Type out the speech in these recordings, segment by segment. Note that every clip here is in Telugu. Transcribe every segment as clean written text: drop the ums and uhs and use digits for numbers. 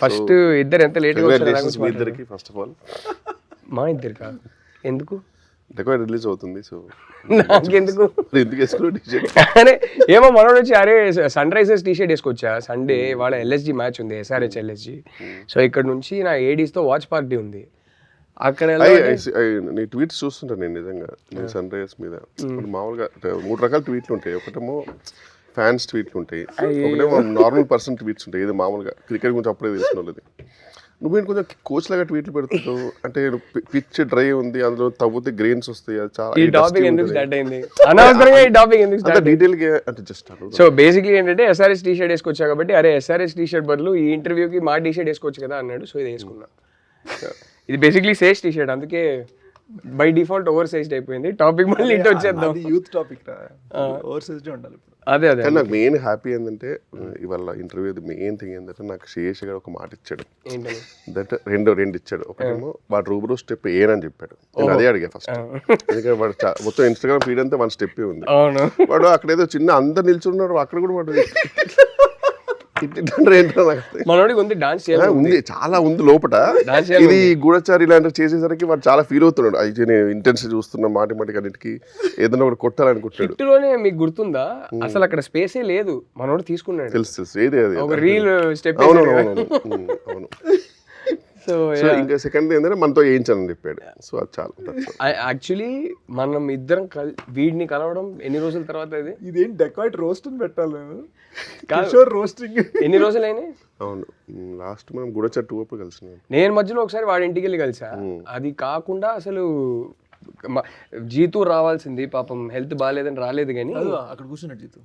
ఫస్ట్ ఇద్దరు ఎంత లేట్గా Congratulations మీ ఇద్దరికి ఫస్ట్ ఆఫ్ ఆల్. మా ఇద్దరు కాదు ఎందుకు డెకాయిట్ రిలీజ్ అవుతుంది, సో నాకెందుకు ఎందుకు వేసుకున్నావు టీషర్ట్? అరే ఏమో మనోడు వచ్చి అరే సన్ రైజర్స్ టీషర్ట్ వేసుకొచ్చా, సండే వాళ్ళ ఎల్ఎస్జి మ్యాచ్ ఉంది, ఎస్ఆర్హెచ్ ఎల్ఎస్జి. సో ఇక్కడ నుంచి నా ఏడీస్తో వాచ్ పార్టీ ఉంది అక్కడ. నీ ట్వీట్స్ చూస్తుంటాను నేను నిజంగా, నీ సన్ రైజర్స్ మీద మామూలుగా 3 రకాల ట్వీట్లు ఉంటాయి. ఒకటేమో ఫ్యాన్స్ ట్వీట్లు ఉంటాయి, ఒకటేమో నార్మల్ పర్సన్ ట్వీట్స్ ఉంటాయి. ఇది మామూలుగా క్రికెట్ గురించి అప్పుడే తెలిసిన నువ్వేంటి కొంచెం కోచ్ లాగా ట్వీట్లు పెడుతుంటావు. అంటే పిచ్ డ్రై ఉంది, అందులో తవ్వుతే గ్రెయిన్స్ వస్తాయి. అది చాలా ఈ టాపిక్ ఎందుకు స్టార్ట్ అయింది అనవసరంగా, ఈ టాపిక్ ఎందుకు స్టార్ట్ డీటెయిల్ గా అంటే జస్ట్. సో బేసిక్లీ ఏంటంటే ఎస్ఆర్హెచ్ టీ షర్ట్ వేసుకొచ్చా కాబట్టి అరే ఎస్ఆర్హెచ్ టీ షర్ట్ బదులు ఈ ఇంటర్వ్యూకి మా టీ షర్ట్ వేసుకోవచ్చు కదా అన్నాడు. సో ఇది వేసుకున్నా. ఇది బేసిక్లీ సేజ్ టీ షర్ట్, అందుకే బై డిఫాల్ట్ ఓవర్ సైజ్డ్ అయిపోయింది. టాపిక్ మళ్ళీ ఇంటి వచ్చేద్దాం. యూత్ టాపిక్ ఓవర్ సైజ్డ్ ఉండాలి. అదే అదే నాకు మెయిన్ హ్యాపీ ఏంటంటే ఇవాళ ఇంటర్వ్యూ మెయిన్ థింగ్ ఏంటంటే నాకు శేష్ గారు ఒక మాట ఇచ్చాడు. ఏంటని దట్ రెండు ఇచ్చాడు. ఒకటేమో వాడు రూబరూ స్టెప్ ఏనని చెప్పాడు. నేను అదే అడిగా ఫస్ట్, ఎందుకంటే వాడు మొత్తం ఇన్స్టాగ్రామ్ ఫీడ్ అంతా 1 స్టెప్ ఉంది. అవును వాడు అక్కడ ఏదో చిన్న అందరు నిల్చున్నాడు, అక్కడ కూడా వాడు మనోడికి ఉంది డాన్స్ చేయాలి, ఉంది చాలా ఉంది లోపల. ఇది గూఢచారి ఇలాంటివి చేసేసరికి వాడు చాలా ఫీల్ అవుతున్నాడు. అయితే నేను ఇంటెన్స్ చూస్తున్నా మాటి అన్నిటికి ఏదైనా ఒకటి కొట్టాలనుకుంటాడు. హిట్లోనే మీకు గుర్తుందా అసలు అక్కడ స్పేసే లేదు, మనోడు తీసుకున్నాడు. తెలుసు ఏది అది ఒక రీల్ స్టెప్. అవును. సో ఇంకా సెకండ్ ఏంటంటే మనతో వేయించాలని చెప్పాడు. సో అది చాలా యాక్చువల్లీ మనం ఇద్దరం వీడిని కలవడం ఎన్ని రోజుల తర్వాత ఇది ఇదేం డెకాయిట్ రోస్ట్ అని పెట్టాలి నేను రోస్టింగ్ ఎన్ని రోజులైనాయి? అవును లాస్ట్ మనం గూఢచారి 2 అప్పుడు కలిసి నేను మధ్యలో ఒకసారి వాడి ఇంటికి వెళ్ళి కలిసా. అది కాకుండా అసలు జీతూ రావాల్సింది, పాపం హెల్త్ బాగాలేదని రాలేదు. కానీ అక్కడ కూర్చున్నాడు Jeethu.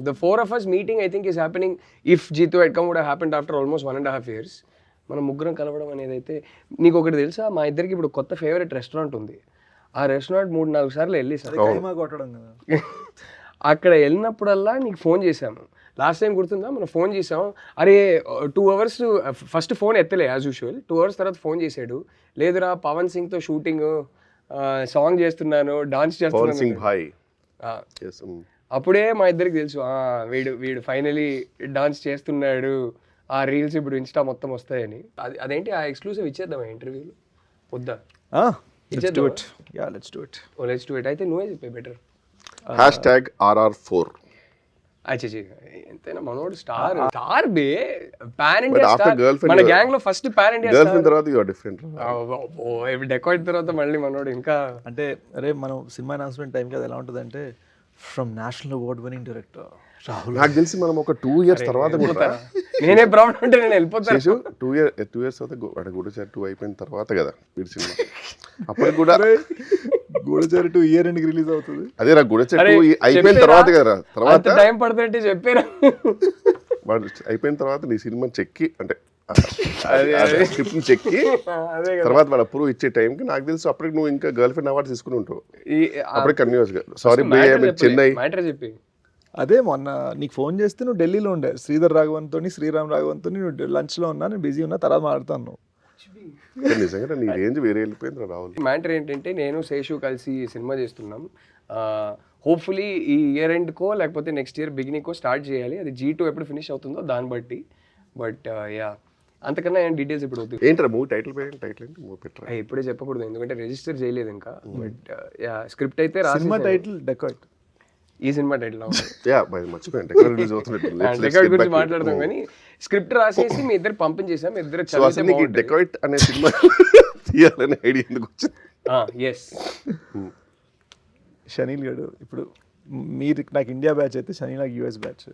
The 4 of us meeting I think is happening. If Jeetu had come would have happened after almost 1.5 years. మనం ముగ్గురం కలవడం అనేది అయితే నీకు ఒకటి తెలుసా, మా ఇద్దరికి ఇప్పుడు కొత్త ఫేవరెట్ రెస్టారెంట్ ఉంది. ఆ రెస్టారెంట్ 3-4 సార్లు వెళ్ళి సార్ అక్కడ వెళ్ళినప్పుడల్లా నీకు ఫోన్ చేశాము. లాస్ట్ టైం గుర్తుందా, మనం ఫోన్ చేసాం. అరే 2 hours ఫస్ట్ ఫోన్ ఎత్తలే యాజ్ యూజువల్. 2 hours తర్వాత ఫోన్ చేశాడు. లేదురా పవన్ సింగ్తో షూటింగ్, సాంగ్ చేస్తున్నాను, డాన్స్ చేస్తున్నాను. అప్పుడే మా ఇద్దరికి తెలుసు వీడు ఫైనలీ డాన్స్ చేస్తున్నాడు, ఆ రీల్స్ ఇప్పుడు ఇన్స్టా మొత్తం వస్తాయని. అదేంటి ఆ ఎక్స్క్లూసివ్ ఇచ్చేద్దాం ఇంటర్వ్యూలో వద్దా? Let's do it. అయితే నువ్వే చెప్పే బెటర్. #RR4. ఎంతైనా మనోడు స్టార్ బే, పాన్ ఇండియా స్టార్. మన గ్యాంగ్ లో ఫస్ట్ పాన్ ఇండియా స్టార్ తర్వాత యు ఆర్ డిఫరెంట్. డెకాయిట్ తర్వాత మళ్ళీ మనోడు ఇంకా అంటే అరే మనం సినిమా అనౌన్స్మెంట్ టైం కదా ఎలా ఉంటుంది అంటే from national award winning director Rahul. నాకు తెలిసి మనం ఒక 2 years తర్వాత కూడా నేనే ప్రాబ్లం అంటే నేను వెళ్ళిపోతాను. 2 years తర్వాత గూఢచారి 2 అయిపోయిన తర్వాత కదా వీడి సినిమా. అప్పుడు కూడా గూఢచారి 2 ఇయర్ ఎండ్కి రిలీజ్ అవుతుంది. అదే రా గూఢచారి 2 అయిపోయిన తర్వాత కదా, తర్వాత టైం పడుతుంటే చెప్పారా వాడు అయిపోయిన తర్వాత నీ సినిమా చెక్కి అంటే స్క్రిప్ట్ చెక్కి తర్వాత వాడు అప్రూవ్ ఇచ్చే టైంకి నాకు తెలుసు అప్పటికి నువ్వు ఇంకా గర్ల్ ఫ్రెండ్ అవార్డు తీసుకుని ఉంటావు. అప్పటికి కన్యూస్ గా సారీ చెన్నై చెప్పి. అదే మొన్న నీకు ఫోన్ చేస్తే నువ్వు ఢిల్లీలో ఉండే శ్రీధర్ రాఘవన్తో శ్రీరామ్ రాఘవన్తో నువ్వు లంచ్లో ఉన్నా, నేను బిజీ ఉన్నా, తర్వాత మాట్లాడతాను. నిజంగా నీ రేంజ్ వేరే వెళ్ళిపోయింది రాహుల్. మ్యాటర్ ఏంటంటే నేను శేషు కలిసి సినిమా చేస్తున్నాం. హోప్ఫుల్లీ ఈ ఇయర్ ఎండ్కో లేకపోతే నెక్స్ట్ ఇయర్ బిగినింగ్కో స్టార్ట్ చేయాలి. అది G2 ఎప్పుడు ఫినిష్ అవుతుందో దాన్ని బట్టి. బట్ యా అంతకన్నా ఏం డీటెయిల్స్ ఇప్పుడు వద్దు. ఏంట్రా మూవీ టైటిల్ ఏంటి మూవీ పెట్టరా? ఇప్పుడే చెప్పకూడదు ఎందుకంటే రిజిస్టర్ చేయలేదు ఇంకా. బట్ యా స్క్రిప్ట్ అయితే సినిమా టైటిల్ డెకాయిట్. ఈ సినిమా టైటిల్ మర్చిపోయాను గురించి మాట్లాడదాం కానీ స్క్రిప్ట్ రాసేసి మీ ఇద్దరు పంపించేసాం. మీ ఇద్దరు డెకాయిట్ అనే సినిమా తీయాలనే ఐడియా ఎందుకు వచ్చింది? షనీల్ గడు ఇప్పుడు మీరు నాకు ఇండియా బ్యాచ్ అయితే షనీల్ నాకు US బ్యాచ్.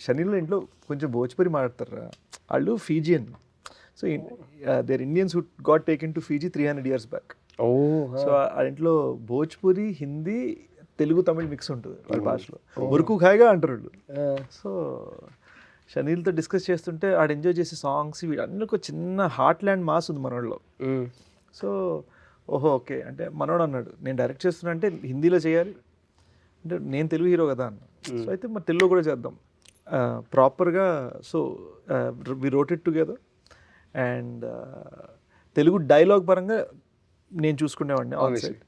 షనీల్ ఇంట్లో కొంచెం భోజ్పురి మాట్లాడతారు వాళ్ళు, Fijian. So there Indians who got taken to Fiji 300 years back. So ఆ ఇంట్లో భోజ్పురి, హిందీ, తెలుగు, తమిళ్ మిక్స్ ఉంటుంది వాళ్ళ భాషలో. మురుకు ఖాయిగా అంటారు వాళ్ళు. సో షనీల్తో డిస్కస్ చేస్తుంటే ఆడు ఎంజాయ్ చేసే సాంగ్స్ వీడన్నీ ఒక చిన్న హార్ట్ ల్యాండ్ మాస్ ఉంది మనోళ్ళలో. సో ఓహో ఓకే అంటే మనోడు అన్నాడు నేను డైరెక్ట్ చేస్తున్నా అంటే హిందీలో చేయాలి అంటే నేను తెలుగు హీరో కదా అన్న. సో అయితే మరి తెలుగులో కూడా చేద్దాం ప్రాపర్గా. So we wrote it together and Telugu dialogue పరంగా నేను చూసుకునేవాడిని on side.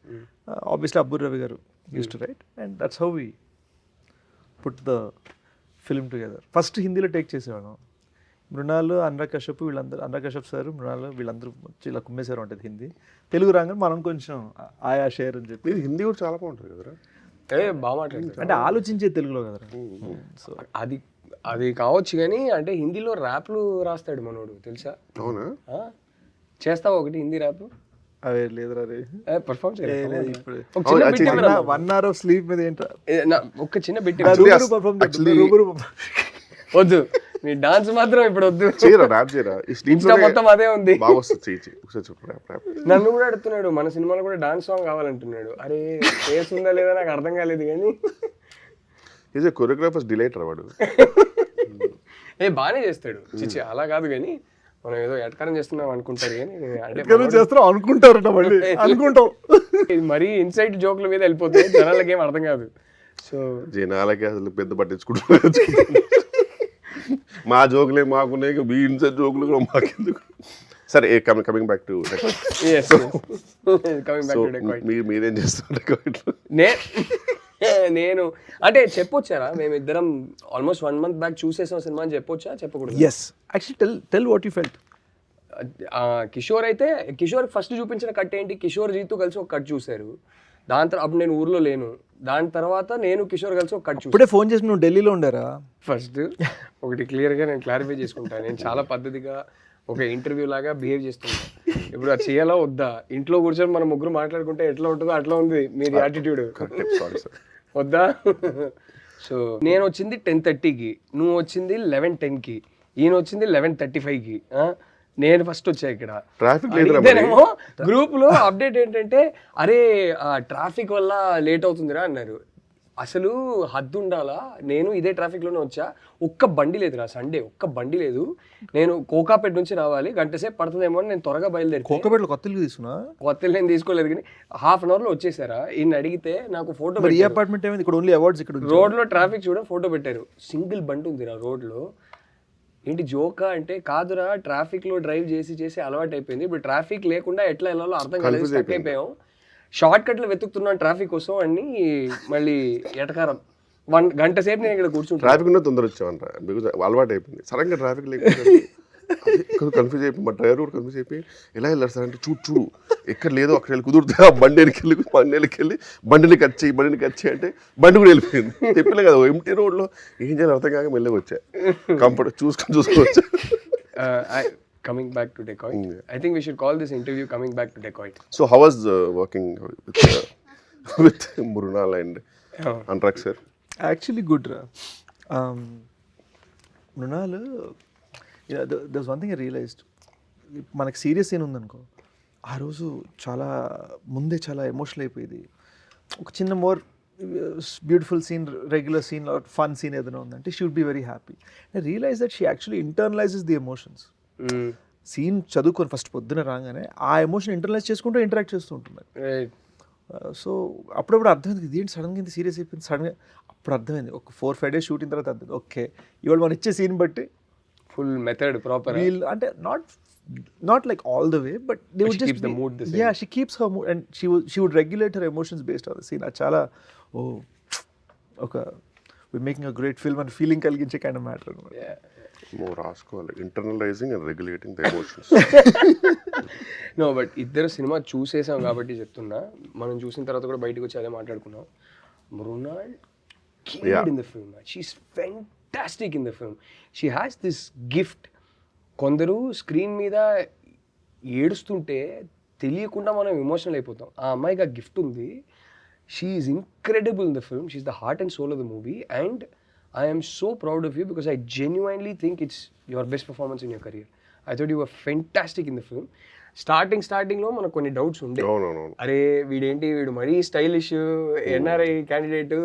Obviously Abburi Ravi garu used to write and that's how we put the film together. First హిందీలో టేక్ చేసేవాళ్ళం. మృణాల్, అనురాగ్ కశ్యప్ వీళ్ళందరూ, అనురాగ్ కశ్యప్ సార్, మృణాల్ వీళ్ళందరూ వచ్చి ఇలా కుమ్మేశారు ఉంటుంది హిందీ. తెలుగు రాగానే మనం కొంచెం ఆయా షేర్ అని చెప్పి. మీరు హిందీ కూడా చాలా బాగుంటుంది కదరా. బాగా మాట్లాడతారు అంటే ఆలోచించే తెలుగులో కదరా. సో అది కావచ్చు కానీ అంటే హిందీలో ర్యాప్లు రాస్తాడు మనోడు తెలుసా? అవునా? చేస్తావా ఒకటి హిందీ ర్యాప్? అవే లేదురా రే, పర్ఫామ్ ఇప్పుడు ఇప్పుడు 1 hour of sleep మీద ఏంట్రా ఒక చిన్న బిట్ Actually, వద్దు, నీ డాన్స్ మాత్రం ఇప్పుడు వద్దు. చేయరా ర్యాప్ చేయరా. ఈ స్లీప్ ఇన్స్టా మొత్తం అదే ఉంది. బాగా వస్తుంది. చెయ్యి ఒకసారి చెప్పు ర్యాప్. నన్ను కూడా అడుగుతున్నాడు మన సినిమాలో కూడా డాన్స్ సాంగ్ కావాలంటున్నాడు. అరే ఫేస్ ఉందా లేదా నాకు అర్థం కాలేదు కానీ ఈజ్ ఏ కొరియోగ్రాఫర్స్ డిలైట్ రా వాడు. బాగానే చేస్తాడు. చిచ్చి అలా కాదు కానీ మనం ఏదో ఎటకారం చేస్తున్నాం అనుకుంటారు కానీ అంటే చేస్తాం అనుకుంటారట మళ్ళీ అనుకుంటాం. ఇది మరీ ఇన్సైట్ జోక్ల మీద వెళ్ళిపోతుంది, జనాలకి ఏం అర్థం కాదు. సో జనాలకి అసలు పెద్ద పట్టించుకుంటున్నారు. మా జోకులే మాకున్నాయి, మీ ఇన్సైడ్ జోకులు కూడా మాకెందుకు. సరే కమింగ్ బ్యాక్ టు మీరేం చేస్తున్నారు? నేను అంటే చెప్పొచ్చారా మేమిద్దరం ఆల్మోస్ట్ 1 month బ్యాక్ చూసేసాం సినిమా అని చెప్పొచ్చా చెప్పకూడదు? Yes actually tell what you felt. Kishore అయితే కిషోర్ ఫస్ట్ చూపించిన కట్ ఏంటి, కిషోర్ జీతు కలిసి ఒక కట్ చూశారు. దాని తర్వాత అప్పుడు నేను ఊర్లో లేను. దాని తర్వాత నేను కిషోర్ కలిసి ఒక కట్ చూసాను. ఇప్పుడే ఫోన్ చేసి నువ్వు ఢిల్లీలో ఉండారా? ఫస్ట్ ఒకటి క్లియర్గా నేను క్లారిఫై చేసుకుంటాను. నేను చాలా పద్ధతిగా ఒక ఇంటర్వ్యూ లాగా బిహేవ్ చేస్తున్నాను. ఇప్పుడు అది చేయాలా వద్దా? ఇంట్లో కూర్చొని మనం ముగ్గురు మాట్లాడుకుంటే ఎట్లా ఉంటుందో అట్లా ఉంది మీది యాటిట్యూడ్. వద్దా? సో నేను వచ్చింది 10:30కి, నువ్వు వచ్చింది 11:10కి, ఈయన వచ్చింది 11:35కి. నేను ఫస్ట్ వచ్చా ఇక్కడ. ఇదేనేమో గ్రూప్ లో అప్డేట్ ఏంటంటే అరే ట్రాఫిక్ వల్ల లేట్ అవుతుందిరా అన్నారు. అసలు హద్దు ఉండాలా, నేను ఇదే ట్రాఫిక్ లోనే వచ్చా, ఒక్క బండి లేదురా సండే, ఒక్క బండి లేదు. నేను కోకాపేట నుంచి రావాలి, గంట సేపు పడుతుందేమో అని నేను త్వరగా బయలుదేరి. కోకాపేటలో కొత్తలు తీసుకున్నా? కొత్తలు నేను తీసుకోలేదు కానీ ½ an hour లో వచ్చేసారా. ఈయన అడిగితే నాకు ఫోటో ఈ అపార్ట్మెంట్ ఏమైంది ఇక్కడ ఓన్లీ అవార్డ్స్ ఇక్కడ రోడ్ లో ట్రాఫిక్ చూడ ఫోటో పెట్టారు. సింగిల్ బండి ఉందిరా రోడ్ లో. ఏంటి జోకా అంటే కాదురా, ట్రాఫిక్ లో డ్రైవ్ చేసి చేసి అలవాటు అయిపోయింది. ఇప్పుడు ట్రాఫిక్ లేకుండా ఎట్లా వెళ్ళాలో అర్థం కాలేదు, స్టక్ అయిపోయాం. షార్ట్ కట్లు వెతుకుతున్నాను ట్రాఫిక్ కోసం అని మళ్ళీ ఎటకారం. 1 గంట సేపు నేను ఇక్కడ కూర్చుంటాను. ట్రాఫిక్ ఉన్న తొందర వచ్చామంట, బికాజ్ అలవాటు అయిపోయింది. సడన్గా ట్రాఫిక్ లేకపోతే కన్ఫ్యూజ్ అయిపోయి మా డ్రైవర్ కూడా కన్ఫ్యూజ్ అయిపోయి ఎలా వెళ్ళారు సార్ అంటే చూడు ఎక్కడ లేదో అక్కడ వెళ్ళి కుదురుతా బండికి వెళ్ళి బండిని కట్ చేయి అంటే బండి కూడా వెళ్ళిపోయింది. చెప్పలే కదా ఎంటీ రోడ్లో ఏం చేయాలి అర్థం కాక మెల్లగా వచ్చా. Comfort చూసుకోవచ్చా. Coming back to Decoit, I think we should call this interview Coming Back to Decoit. So how was working with Mrunal and Anurag sir? Actually good ra. Mrunal, there's one thing I realized. మనకు సీరియస్ సీన్ ఉందనుకో, ఆ రోజు చాలా ముందే చాలా ఎమోషనల్ అయిపోయింది. ఒక చిన్న more beautiful scene, regular scene or fun scene ఏదైనా ఉందంటే she would be very happy. I realize that she actually internalizes the emotions. Scene చదువుకొని ఫస్ట్ పొద్దున రాగానే ఆ ఎమోషన్ ఇంటర్నలైజ్ చేసుకుంటూ ఇంటరాక్ట్ చేస్తూ ఉంటున్నారు. సో అప్పుడప్పుడు అర్థమైంది ఇదేంటి సడన్గా ఇంత సీరియస్ అయిపోయింది. సడన్గా అప్పుడు అర్థమైంది ఒక 4-5 days షూటింగ్ తర్వాత అర్థమైంది ఓకే ఇవాళ మనం ఇచ్చే సీన్ బట్టి ఫుల్ మెథడ్ ప్రాపర్ అంటే not like all the way but they would just keep the mood the same. Yeah, she keeps her mood and she would regulate her emotions based on the scene. Achala okay we're making a great film and feeling కలిగించే kind of matter. Yeah. More రాసుకోవాలి internalising and regulating the emotions. No but ఇద్దరు సినిమా చూసేసాం కాబట్టి చెప్తున్నా, మనం చూసిన తర్వాత కూడా బయటకు వచ్చి అదే మాట్లాడుకున్నాం. Mrunal killed in the film. She's fantastic in the film. She has this gift. కొందరు స్క్రీన్ మీద ఏడుస్తుంటే తెలియకుండా మనం ఎమోషనల్ అయిపోతాం. ఆ అమ్మాయికి ఆ గిఫ్ట్ ఉంది. She is incredible in the film. She is the heart and soul of the movie and I am so proud of you because I genuinely think it's your best performance in your career. I thought you were fantastic in the film. స్టార్టింగ్లో మనకు కొన్ని డౌట్స్ ఉండే, అరే వీడు మరీ స్టైలిష్ ఎన్ఆర్ఐ క్యాండిడేట్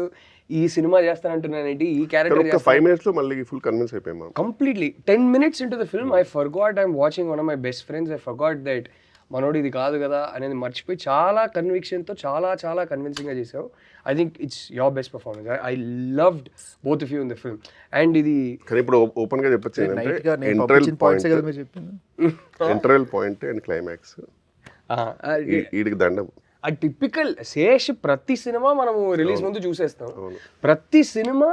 ఈ సినిమా చేస్తానంటున్నానేంటి, ఈ క్యారెక్టర్ 5 minutes లో మళ్ళీ ఫుల్ కన్విన్స్ అయిపోయాం. Completely 10 minutes into the film I forgot I'm watching one of my best friends. I forgot that మనోడు ఇది కాదు కదా అనేది మర్చిపోయి చాలా కన్విక్షన్తో చాలా కన్విన్సింగ్గా చేసావు. I think it's your best performance. I loved both of you in the film. And ఇది కానీ ఇప్పుడు ఓపెన్ గా చెప్పొచ్చు ఇంటర్వెల్ పాయింట్ అండ్ క్లైమాక్స్ వీడికి దండం. ఆ టిపికల్ శేష్ ప్రతి సినిమా మనము రిలీజ్ ముందు చూసేస్తాం. ప్రతి సినిమా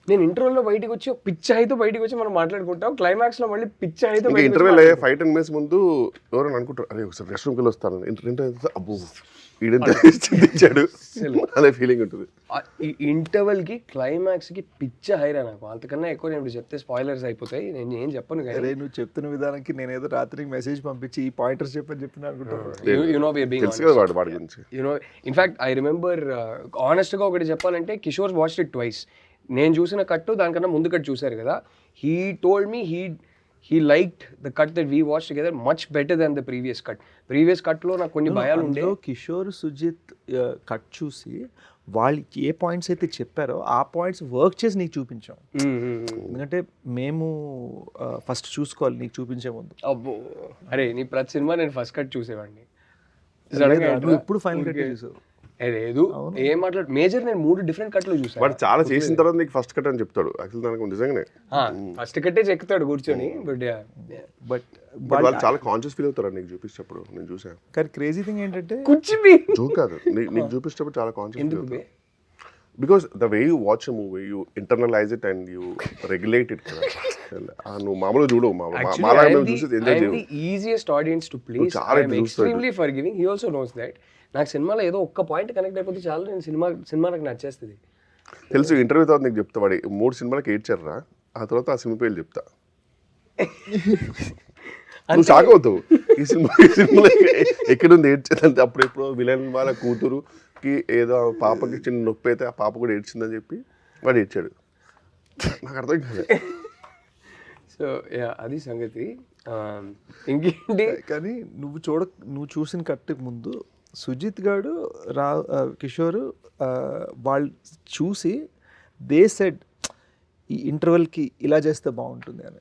నేను ఇంటర్వెల్లో బయటికి వచ్చి పిచ్చి అయితే బయటికి వచ్చి మనం మాట్లాడుకుంటాం, క్లైమాక్స్ లో మళ్ళీ పిచ్చి అయితే ఇంకా ఇంటర్వెల్ 5-10 minutes ముందు ఎవరైనా అనుకుంటారు అరే ఒకసారి రెస్ట్ రూమ్కి వెళ్ళి వస్తాను, ఇంటర్వ్యూ అబ్బో ఈడెంత చింతించాడు అనే ఫీలింగ్ ఉంటుంది. ఈ ఇంటర్వెల్ కి క్లైమాక్స్ కి పిచ్చ హైరా నాకు. అంతకన్నా ఎక్కువ నేను ఇప్పుడు చెప్తే స్పాయిలర్స్ అయిపోతాయి, నేను ఏం చెప్పను. అరే నువ్వు చెప్తున్న విధానానికి నేనేదో రాత్రికి మెసేజ్ పంపించి ఈ పాయింటర్స్ చెప్పని అనుకుంటాను. You know we are being తెలుసు కదా వాడి గురించి. You know in fact I remember honest గా ఒకటి చెప్పాలంటే, కిషోర్ వాచ్డ్ ఇట్ ట్వైస్. నేను చూసిన కట్టు దానికన్నా ముందు కట్ చూసారు కదా, he told me he liked the cut that we watched together much better than the previous cut లో నాకు కొన్ని భయాలు ఉండే. కిషోర్ సుజిత్ కట్ చూసి వాళ్ళకి ఏ పాయింట్స్ అయితే చెప్పారో ఆ పాయింట్స్ వర్క్ చేసి నీకు చూపించాం. ఎందుకంటే మేము ఫస్ట్ చూసుకోవాలి నీకు చూపించే ముందు. అబ్బో అరే నీ ప్రతి సినిమా నేను ఫస్ట్ కట్ చూసేవాడిని. ఇప్పుడు ఫైనల్ కట్ చూసావు? లేదు ఏం మాట్లాడు మేజర్, నేను 3 డిఫరెంట్ కట్లు చూసాను. బట్ చాలా చేసిన తర్వాత నీకు ఫస్ట్ కట్ అని చెప్తాడు యాక్చువల్, దానికి నిజంగానే ఫస్ట్ కట్టే చెక్కుతాడు కూర్చొని. బట్ వాళ్ళు చాలా కాన్షియస్ ఫీల్ అవుతారు నీకు చూపించేటప్పుడు. నేను చూసాను. కానీ క్రేజీ థింగ్ ఏంటంటే జోక్ కాదు, నీకు చూపించేటప్పుడు చాలా కాన్షియస్ ఫీల్ అవుతారు. Because the way you watch a movie you internalise it and you regulate it కదా. నువ్వు మామూలుగా చూడవు, మాలాగా మేము చూసి ఎంజాయ్ చేయవు. Easiest audience to please, I am extremely forgiving. He also knows that. నాకు సినిమాలో ఏదో ఒక్క పాయింట్ కనెక్ట్ అయిపోతే చాలు, నేను సినిమా నాకు నచ్చేస్తుంది. తెలుసు, ఇంటర్వ్యూ తర్వాత నీకు చెప్తా వాడి 3 సినిమాలకు ఏడ్చారా, ఆ తర్వాత ఆ సినిమా పేర్లు చెప్తా, నువ్వు షాక్ అవుతావు. ఈ సినిమాలో ఎక్కడుంది ఏడ్చేదంటే అప్పుడు ఎప్పుడో విలన్ వాళ్ళ కూతురుకి ఏదో పాపకి చిన్న నొప్పి అయితే ఆ పాప కూడా ఏడ్చిందని చెప్పి వాడు ఏడ్చాడు. నాకు అర్థం కాదు. సో అది సంగతి. ఇంకేంటి కానీ నువ్వు చూసిన కట్టు ముందు సుజిత్ గాడు కిషోర్ వాళ్ళు చూసి దే సెడ్ ఈ ఇంటర్వెల్కి ఇలా చేస్తే బాగుంటుంది అని.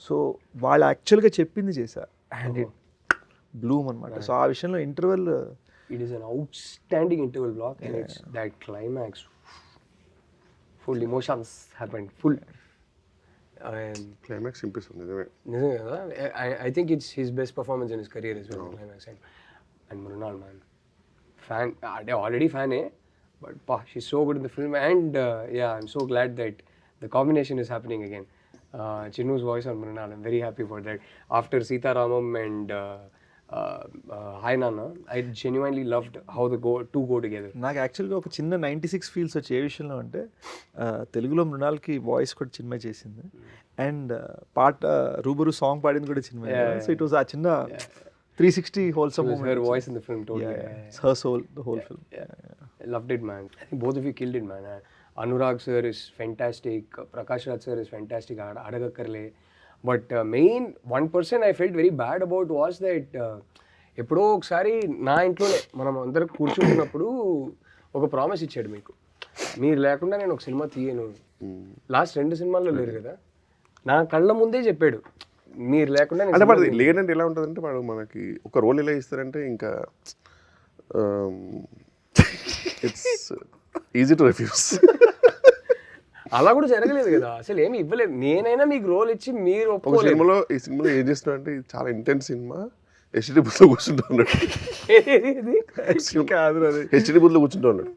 సో వాళ్ళు యాక్చువల్గా చెప్పింది చేశారు అండ్ ఇట్ బ్లూమ్ అనమాట. సో ఆ విషయంలో interval it is an outstanding interval block and it's that climax full emotions happened full. Climax ఇంపిస్తుంది నిజమే కదా. I think it's his best performance in his career is climax. And Mrunal man fan, అంటే ఆల్రెడీ ఫ్యానే, but she's so good in the film and yeah, I'm so glad that the combination is happening again. Chinnu's voice on Mrunal, I'm very happy for that. After Sita Ramam and Hi Nana, I genuinely loved how the two go together. నాకు యాక్చువల్గా ఒక చిన్న 96 ఫీల్స్ వచ్చే ఏ విషయంలో అంటే, తెలుగులో మృణాల్కి వాయిస్ కూడా చిన్మయ్ చేసింది అండ్ పాట రూబరు సాంగ్ పాడింది కూడా చిన్మయ్. సో ఇట్ వాస్ ఆ చిన్న 360 wholesome moment. Her voice in the film totally. It's her soul, the whole film. I loved it, man. I think both of you killed it, man. Anurag sir is fantastic. Prakash Raj sir is fantastic. Adagakkarle. But main one person I felt very bad about was that ఎప్పుడో ఒకసారి నా ఇంట్లోనే మనం అందరం కూర్చుంటున్నప్పుడు ఒక ప్రామిస్ ఇచ్చాడు మీకు, మీరు లేకుండా నేను ఒక సినిమా తీయను. లాస్ట్ 2 సినిమాల్లో లేరు కదా, నా కళ్ళ ముందే చెప్పాడు మీరు లేకుండా. అంటే వాడు లేదంటే ఎలా ఉంటుందంటే, వాడు మనకి ఒక రోల్ ఎలా ఇస్తారంటే ఇంకా ఇట్స్ ఈజీ టు రిఫ్యూజ్. అలా కూడా జరగలేదు కదా, అసలు ఏమి ఇవ్వలేదు. నేనైనా మీకు రోల్ ఇచ్చి మీరు ఒక సినిమాలో ఈ సినిమాలో ఏం చేస్తున్నా అంటే, ఇది చాలా ఇంటెన్స్ సినిమా, హెచ్డి బూత్లో కూర్చుంటూ ఉన్నాడు. హెచ్డి బూత్లో కూర్చుంటూ ఉన్నాడు.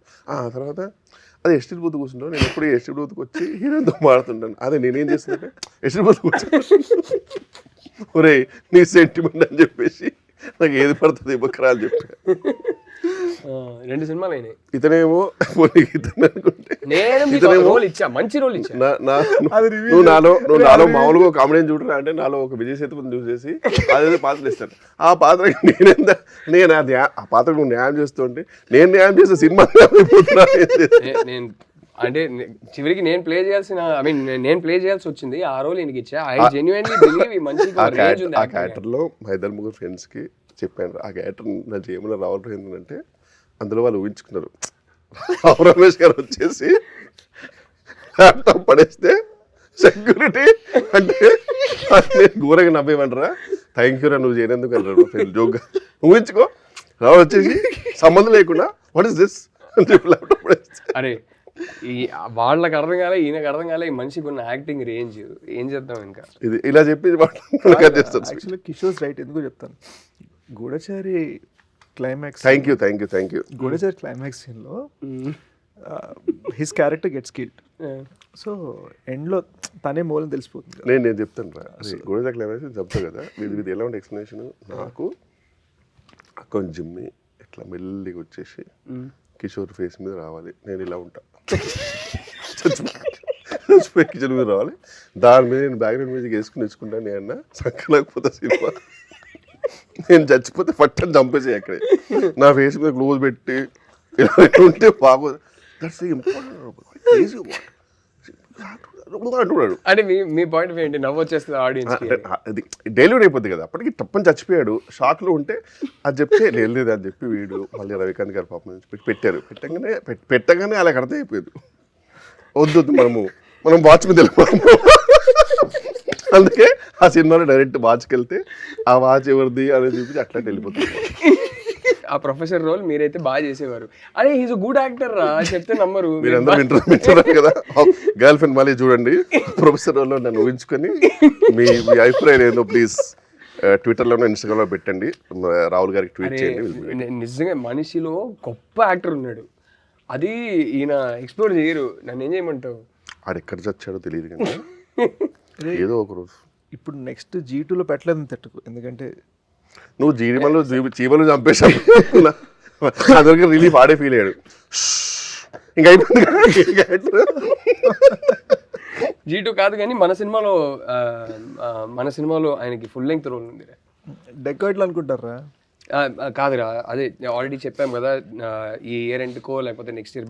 తర్వాత అది హెచ్డి బూత్ కూర్చుంటాను, నేను ఎప్పుడు హెచ్డి బూత్కి వచ్చి హీరోతో మాడుతుంటాను. అదే నేనేం చేస్తుంటే హెచ్డి బూత్ కూర్చుంటాను, ఒరే నీ సెంటిమెంట్ అని చెప్పేసి నాకు ఏది పడుతుంది ఇవ్వకరా అని చెప్పా. 2 సినిమాలు అయినాయి. ఇతనేమో ఇతను అనుకుంటే మంచి రోల్ ఇచ్చా. నువ్వు నాలో మామూలుగా కామెడీ చూడరా అంటే, నాలో ఒక విజయ్ సేతుపతిని చూసేసి అదే పాత్రలు ఇస్తాను. ఆ పాత్రకి నేను ఆ పాత్రకు నువ్వు న్యాయం చేస్తుంటే నేను న్యాయం చేసే సినిమా నేను అంటే చివరికి నేను ప్లే చేయాల్సి వచ్చింది. ఆ రోల్ ఈయనకి ఇచ్చా. ఐ జెన్యుయిన్లీ బిలీవ్ ఈ మంచి రేంజ్ ఉంది. ఆ క్యారెక్టర్లో మా 2-3 ఫ్రెండ్స్కి చెప్పాను, ఆ క్యారెక్టర్ నా చేయమని రావడం ఏంటంటే, అందులో వాళ్ళు ఊహించుకున్నారు రావు రమేష్ గారు వచ్చేసి ల్యాప్టాప్ పడేస్తే సెక్యూరిటీ అంటే నేను ఘోరంగా నవ్వేమంటారా, థ్యాంక్ యూ రా నువ్వు చేయనందుకు అన్నాడు ఫ్రెండ్ జోక్గా. ఊహించుకో రావు వచ్చేసి సంబంధం లేకుండా వాట్ ఇస్ దిస్ అని చెప్పి ల్యాప్టాప్ పడేస్తే, అరే వాళ్ళకి అర్థం కాలే, ఈయనకు అర్థం కాలే, ఈ మనిషికి ఉన్న యాక్టింగ్ రేంజ్ ఏం చేద్దాం. ఇంకా ఇది ఇలా చెప్పి యాక్చువల్లీ కిషోర్ రైట్, ఎందుకో చెప్తాను. గూఢచారి climax, thank you Goodachari climax సీన్లో his character gets killed. So ఎండ్లో తనే మూలం తెలిసిపోతుంది. నేను చెప్తాను రా, గోడజా క్లైమాక్స్ చెప్తా కదా, ఇది ఎలా ఉండే ఎక్స్ప్లెనేషన్. నాకు అకౌంట్ జిమ్మి ఇట్లా మెల్లిగా వచ్చేసి కిషోర్ ఫేస్ మీద రావాలి, నేను ఇలా ఉంటా, చచ్చిపోయి కిషోర్ మీద రావాలి, దాని మీద నేను బ్యాక్గ్రౌండ్ మ్యూజిక్ వేసుకుని నేర్చుకుంటాను. నేను అన్న సంకలేకపోతే సినిమా, నేను చచ్చిపోతే పట్టని చంపేసి అక్కడే నా ఫేస్ మీద క్లోజ్ పెట్టి ఇలా ఉంటే బాగోదు. దట్స్ ఇంపార్టెంట్ అంటున్నాడు. అంటే మీ పాయింట్ ఆఫ్ ఏంటి? నవ్వు వచ్చేస్తుంది ఆడియన్స్. అది డెలివరీ అయిపోద్ది కదా, అప్పటికి తప్పని చచ్చిపోయాడు, షాక్లో ఉంటే అది చెప్తే లేదు అని చెప్పి వీడు మళ్ళీ రవికాంత్ గారు పాపం పెట్టారు. పెట్టగానే అలా అర్థం అయిపోయేది, వద్దు మనం వాచ్ మీద వెళ్ళిపోతాము. అందుకే ఆ సినిమాలో డైరెక్ట్ వాచ్కి వెళ్తే ఆ వాచ్ ఎవరిది అనేది చూపించి అట్లా వెళ్ళిపోతుంది. ఆ ప్రొఫెసర్ రోల్ మీరైతే బాగా చేసేవారు. అరే హీస్ గుడ్ యాక్టర్ రా చెప్తే నమ్మరు. మీరందరూ వింటున్నారు కదా, గర్ల్ ఫ్రెండ్ మళ్ళీ చూడండి ప్రొఫెసర్ రోల్లో నన్ను ఊహించుకొని మీ అభిప్రాయం ఏందో ప్లీజ్ ట్విట్టర్లోనో ఇన్స్టాగ్రామ్లో పెట్టండి, రాహుల్ గారికి ట్వీట్ చేయండి. నిజంగా మనిషిలో గొప్ప యాక్టర్ ఉన్నాడు, అది ఈయన ఎక్స్ప్లోర్ చేయరు. నన్ను ఏం చేయమంటావు? ఆడు ఎక్కడ చచ్చాడో తెలియదు కానీ ఏదో ఒక రోజు. ఇప్పుడు నెక్స్ట్ G2లో పెట్టలేదు తట్టుకు, ఎందుకంటే నువ్వు చీమలు చంపేశావు, అందరికి రిలీఫ్ ఆడే ఫీల్ అయ్యాడు. ఇంకా అయిపోయింది. G2 కాదు కానీ మన సినిమాలో ఆయనకి ఫుల్ లెంగ్త్ రోల్ ఉంది. డెకాయిట్లు అనుకుంటారా? కాదురా, అదే ఆల్రెడీ చెప్పాం కదా, ఈ ఇయర్ ఎండ్కో లేకపోతే నెక్స్ట్ ఇయర్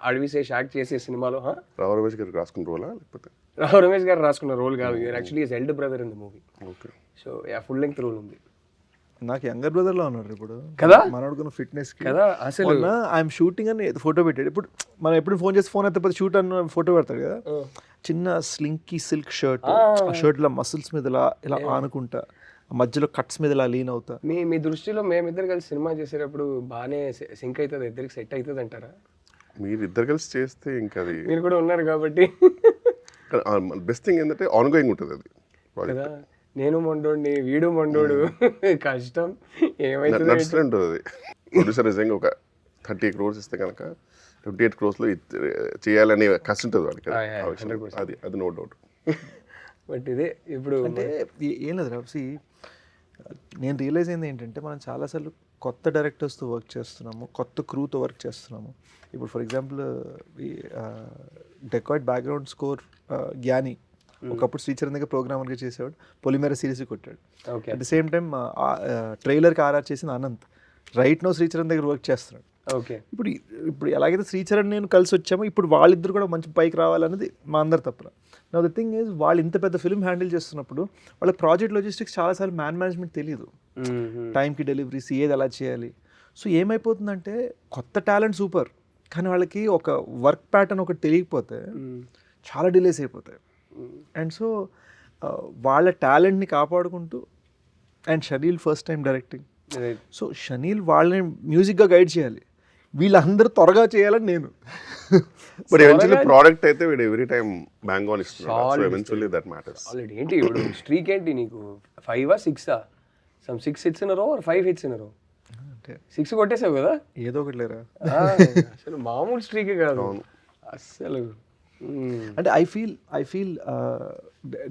అడవిశేష్ యాక్ట్ చేసే సినిమాలో. రావు రమేష్ గారికి రాసుకున్న రోలా లేకపోతే రావు రమేష్ గారు రాసుకున్న రోల్ కాదు, actually his elder brother in the movie. Okay. So full length role ఉంది. నాకు యంగర్ బ్రదర్ లో ఉన్నాడు ఇప్పుడు కదా, మనోడుకున్న ఫిట్నెస్ కదా. అసలు ఐఎమ్ షూటింగ్ అని ఫోటో పెట్టాడు. ఇప్పుడు మనం ఎప్పుడు ఫోన్ చేసి ఫోన్ అయితే షూట్ అన్న ఫోటో పెడతాడు కదా, చిన్న స్లింకీ సిల్క్ షర్ట్, ఆ షర్ట్ ఇలా మసిల్స్ మీద ఇలా ఆనుకుంటా, మధ్యలో కట్స్ మీద ఇలా లీన్ అవుతా. మీ దృష్టిలో మేమిద్దరు కలిసి సినిమా చేసేటప్పుడు బాగానే సింక్ అవుతుంది, ఇద్దరికి సెట్ అవుతుంది అంటారా? మీరు ఇద్దరు కలిసి చేస్తే ఇంకా అది, మీరు కూడా ఉన్నారు కాబట్టి బెస్ట్ థింగ్ ఏంటంటే ఆన్ గోయింగ్ ఉంటుంది అది కదా. నేను మొండోడిని, వీడు మొండోడు, కష్టం ఏమైతే నడుస్తూనే ఉంటుంది అది. ప్రొడ్యూసర్ నిజంగా ఒక 30 crores ఇస్తే కనుక 28 crores చేయాలనే కష్టం ఉంటుంది వాడికి, అది నో డౌట్. బట్ ఇదే ఇప్పుడు అంటే ఏం లేదు రాసి, నేను రియలైజ్ అయింది ఏంటంటే మనం చాలాసార్లు కొత్త డైరెక్టర్స్తో వర్క్ చేస్తున్నాము, కొత్త క్రూతో వర్క్ చేస్తున్నాము. ఇప్పుడు for example Dacoit background score Gnani ఒకప్పుడు శ్రీచరణ్ దగ్గర ప్రోగ్రామర్గా చేసేవాడు, పొలిమేర సిరీస్ కొట్టాడు. అట్ ది సేమ్ టైం ట్రైలర్కి ఆర్ఆర్ చేసిన అనంత్ రైట్ నో శ్రీచరణ్ దగ్గర వర్క్ చేస్తున్నాడు. ఓకే. ఇప్పుడు ఎలాగైతే శ్రీచరణ్ నేను కలిసి వచ్చామో, ఇప్పుడు వాళ్ళిద్దరు కూడా మంచి పైకి రావాలన్నది మా అందరి తప్పన. నా ద థింగ్ ఈజ్, వాళ్ళు ఇంత పెద్ద ఫిల్మ్ హ్యాండిల్ చేస్తున్నప్పుడు వాళ్ళ ప్రాజెక్ట్ లాజిస్టిక్స్ చాలాసార్లు మేనేజ్మెంట్ తెలియదు, టైంకి డెలివరీస్ ఏది ఎలా చేయాలి. సో ఏమైపోతుందంటే కొత్త టాలెంట్ సూపర్, కానీ వాళ్ళకి ఒక వర్క్ ప్యాటర్న్ ఒకటి తెలియకపోతే చాలా డిలేస్ అయిపోతాయి. అండ్ సో వాళ్ళ టాలెంట్ని కాపాడుకుంటూ, and chenille first time directing, so chenille వాళ్ళని మ్యూజిక్గా గైడ్ చేయాలి, వీళ్ళందరూ త్వరగా చేయాలని నేను. బట్ ఎవెన్చువల్లీ ప్రోడక్ట్ అయితే వీడు ఎవ్రీ టైం బ్యాంగ్ ఆన్ ఇస్తున్నాడు, so eventually that matters. Already ఏంటి ఇప్పుడు స్ట్రీక్ ఏంటి నీకు, 5 or 6 some 6 hits in a row or 5 hits in a row? అంటే 6 కొట్టేసావు కదా, ఏదో ఒకటి లేరా. అసలు మామూలు స్ట్రీకే కాదు అసలు. అంటే I feel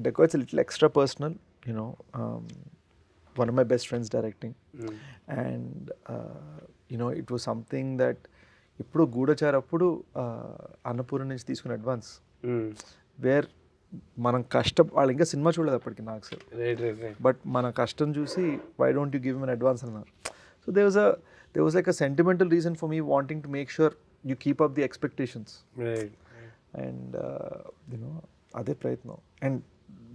dacoits little extra personal, you know, one of my best friends directing, and it was something that ఇప్పుడు గూఢచార్ అప్పుడు అన్నపూర్ణ నుంచి తీసుకున్న అడ్వాన్స్, వేర్ మనం కష్టం, వాళ్ళు ఇంకా సినిమా చూడలేదు అప్పటికి నాకు సార్, బట్ మన కష్టం చూసి why don't you give him an advance అన్నారు. So there was like a sentimental reason for me wanting to make sure you keep up the expectations, and అదే ప్రయత్నం. అండ్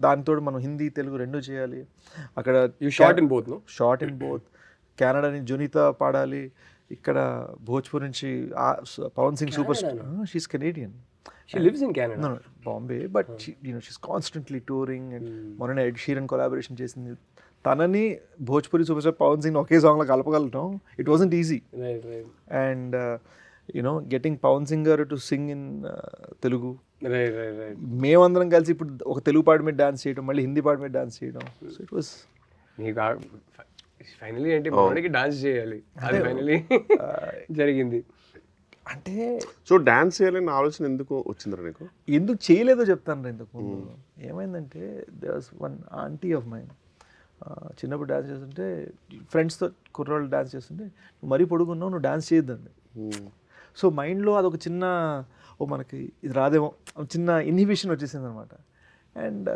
దాంతో మనం హిందీ తెలుగు రెండు చేయాలి. అక్కడ షార్ట్ ఇన్ బోత్ కెనడా నుంచి జునీతా పాడాలి, ఇక్కడ భోజ్పూర్ నుంచి Pawan Singh super star, she's Canadian, she lives in Canada, no Bombay, but she's constantly touring, and మొన్న ఎడ్ షీరన్ కొలాబరేషన్ చేసింది. తనని భోజ్పూరి సూపర్ స్టార్ పవన్ సింగ్ ఒకే సాంగ్లో కలపగలటం, it wasn't easy. And getting Pawan singer to sing in Telugu, మేమందరం కలిసి ఇప్పుడు ఒక తెలుగు పాట మీద డాన్స్ చేయడం, మళ్ళీ హిందీ పాట మీద డాన్స్ చేయడం. సో ఇట్ వాస్ ఫైనలీ ఏంటి మనకి డాన్స్ చేయాలి, అది ఫైనలీ జరిగింది. అంటే సో డాన్స్ చేయాలని ఆలోచన ఎందుకు వచ్చిందిరా నీకు? ఎందుకు చేయలేదో చెప్తాను ఇంతకు ముందు. ఏమైందంటే there was one aunty of mind, చిన్నప్పుడు డాన్స్ చేస్తుంటే ఫ్రెండ్స్తో కుర్రోళ్ళు డాన్స్ చేస్తుంటే నువ్వు మరీ పొడుగున్నావు, నువ్వు డాన్స్ చేయొద్దండి. సో మైండ్లో అదొక చిన్న మనకి ఇది రాదేమో చిన్న ఇన్హిబిషన్ వచ్చేసింది అనమాట. అండ్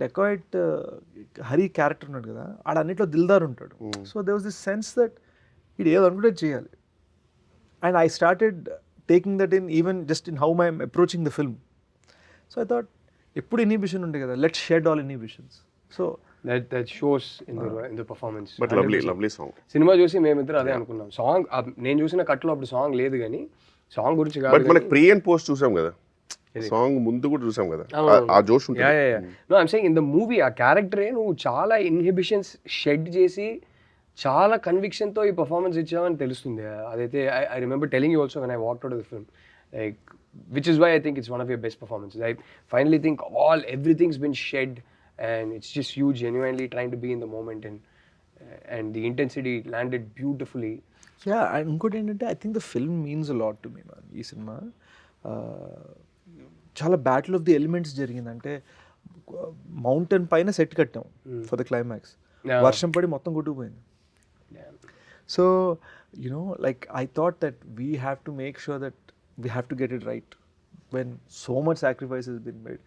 డెకాయిట్ హరి క్యారెక్టర్ ఉన్నాడు కదా, ఆడన్నిట్లో దిల్దార్ ఉంటాడు. So they was this sense that ఇది ఏదో అనుకుంటే చేయాలి. And I started taking that in even just in how I am approaching the film. So I thought, ఎప్పుడు ఇన్హిబిషన్ ఉండే కదా, let's shed all inhibitions. So that shows in the performance. But lovely song. Cinema చూసి మేమిద్దరు అదే అనుకున్నాం. సాంగ్ నేను చూసిన కట్లో అప్పుడు సాంగ్ లేదు కానీ సాంగ్ గురించి బట్ కాదు. మనకి ప్రీ అండ్ పోస్ట్ చూసాం కదా, సాంగ్ ముందు కూడా చూసాం కదా, ఆ జోష్ ఉంటుంది. No I'm saying in the movie ఆ క్యారెక్టరే నువ్వు చాలా ఇన్హిబిషన్స్ షెడ్ చేసి చాలా కన్విక్షన్తో ఈ పర్ఫార్మెన్స్ ఇచ్చావని తెలుస్తుంది. అదైతే I remember telling you also when I walked out of the film, like which is why I think it's one of your best performances. I finally think everything's been shed and it's just you genuinely trying to be in the moment and the intensity landed beautifully. Yeah, and ఇంకోటి ఏంటంటే I think the film means a lot to me man. ఈ సినిమా చాలా బ్యాటిల్ ఆఫ్ ది ఎలిమెంట్స్ జరిగింది. అంటే మౌంటైన్ పైన సెట్ కట్టాం ఫర్ ద క్లైమాక్స్, వర్షం పడి మొత్తం కొట్టుకుపోయింది. So you know like I thought that we have to make sure that we have to get it right when so much sacrifice has been made.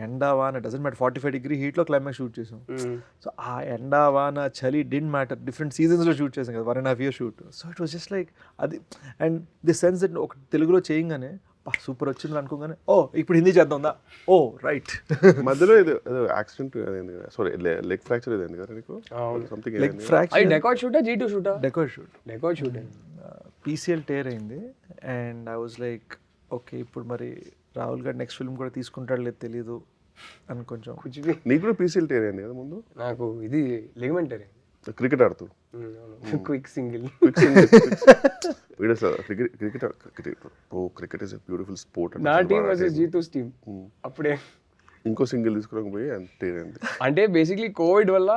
ఎండా వాన డజంట్ మ్యాటర్, 45 degree హీట్లో క్లైమాక్స్ షూట్ చేసాం. సో ఆ ఎండా వాన చలి డింట్ మ్యాటర్, డిఫరెంట్ సీజన్స్లో షూట్ చేసాం కదా, 1.5 years shoot. So it was just like అది. అండ్ ది సెన్స్ దట్ ఒక తెలుగులో చేయగానే సూపర్ వచ్చింది అనుకోగానే ఓ ఇప్పుడు హిందీ చేద్దాందా, ఓ రైట్. మధ్యలో ఏదో యాక్సిడెంట్ అయింది కదా, సారీ లెగ్ ఫ్రాక్చర్ అయింది కదా నీకు, సంథింగ్ లెగ్ ఫ్రాక్చర్. డెకాయిట్ షూటా G2 షూటా? Dacoit shoot. Shoot PCL tear అయింది. And I was like okay ఇప్పుడు మరి రాహుల్ గారు నెక్స్ట్ ఫిల్మ్ కూడా తీసుకుంటాడు లేదు తెలీదు అని కొంచెం. నీకు కూడా PCL టేర్ అయింది కదా ముందు? నాకు ఇది లిగమెంటరీ. క్రికెట్ ఆడుతూ quick single. Cricket is a beautiful sport. నా టీమ్ వర్సెస్ G2's టీమ్. అప్పుడే ఇంకో సింగిల్ తీసుకోకపోయి టేర్ అయింది. అంటే బేసిక్లీ కోవిడ్ వల్ల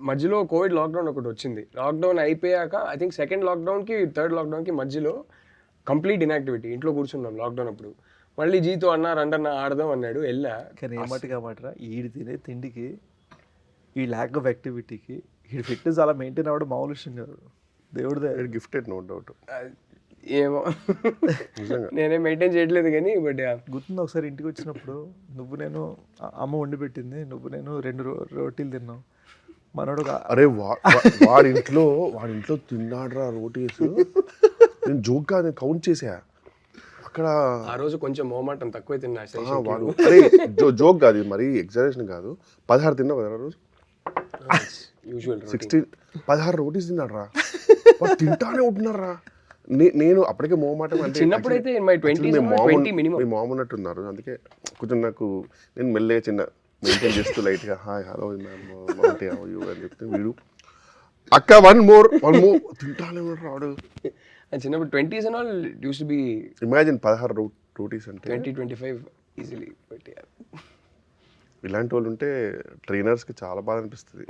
మధ్యలో కోవిడ్ లాక్డౌన్ ఒకటి వచ్చింది. లాక్డౌన్ అయిపోయాక ఐ థింక్ సెకండ్ లాక్డౌన్కి థర్డ్ లాక్డౌన్కి మధ్యలో కంప్లీట్ ఇన్యాక్టివిటీ, ఇంట్లో కూర్చున్నాం లాక్డౌన్ అప్పుడు. మళ్ళీ Gతో అన్న ఆడదాం అన్నాడు, వెళ్ళా. కానీ ఏమట్టుగా మాటరా ఈడు తినే తిండికి ఈ ల్యాక్ ఆఫ్ యాక్టివిటీకి ఈ ఫిట్నెస్ అలా మెయింటైన్ అవ్వడం మామూలు విషయం కాదు. దేవుడిదే గిఫ్టెడ్, నో డౌట్. ఏమో నేనే మెయింటైన్ చేయట్లేదు కానీ బట్ గుర్తుంది ఒకసారి ఇంటికి వచ్చినప్పుడు నువ్వు నేను అమ్మ వండి పెట్టింది, నువ్వు నేను 2 రోటీలు తిన్నాం. మనోడు అరే వాడి ఇంట్లో తిన్నాడురా రోటీస్. నేను జోక్ కాదు, నేను కౌంట్ చేసా అక్కడ. ఆ రోజు కొంచెం మోమాటం తక్కువ తిన్నా వాడు. అరే జోక్ కాదు, మరి ఎగ్జాజరేషన్ కాదు. 16 తిన్నావు కదా ఆ రోజు. యూజువల్ 16 రోటీస్ తిన్నాడు రా, తింటానే ఉంటున్నారు రా. నేను అప్పటికే మోమాటం. అంటే చిన్నప్పుడు అయితే in my 20s మీ మామ ఉన్నట్టున్నారు, అందుకే కొంచెం నాకు నేను మెల్లగా చిన్న మెయింటైన్ చేస్తూ లైట్గా హాయ్ హలో మ్యామ్ అని చెప్తే వీడు అక్క వన్ మోర్ తింటానే ఉన్నాడు రాడు. చిన్నప్పుడు 20s and all used to be imagine 16 rotis అంటే 20-25 ఈజీలీ. బట్ ఇలాంటి వాళ్ళు ఉంటే ట్రైనర్స్కి చాలా బాధ అనిపిస్తుంది.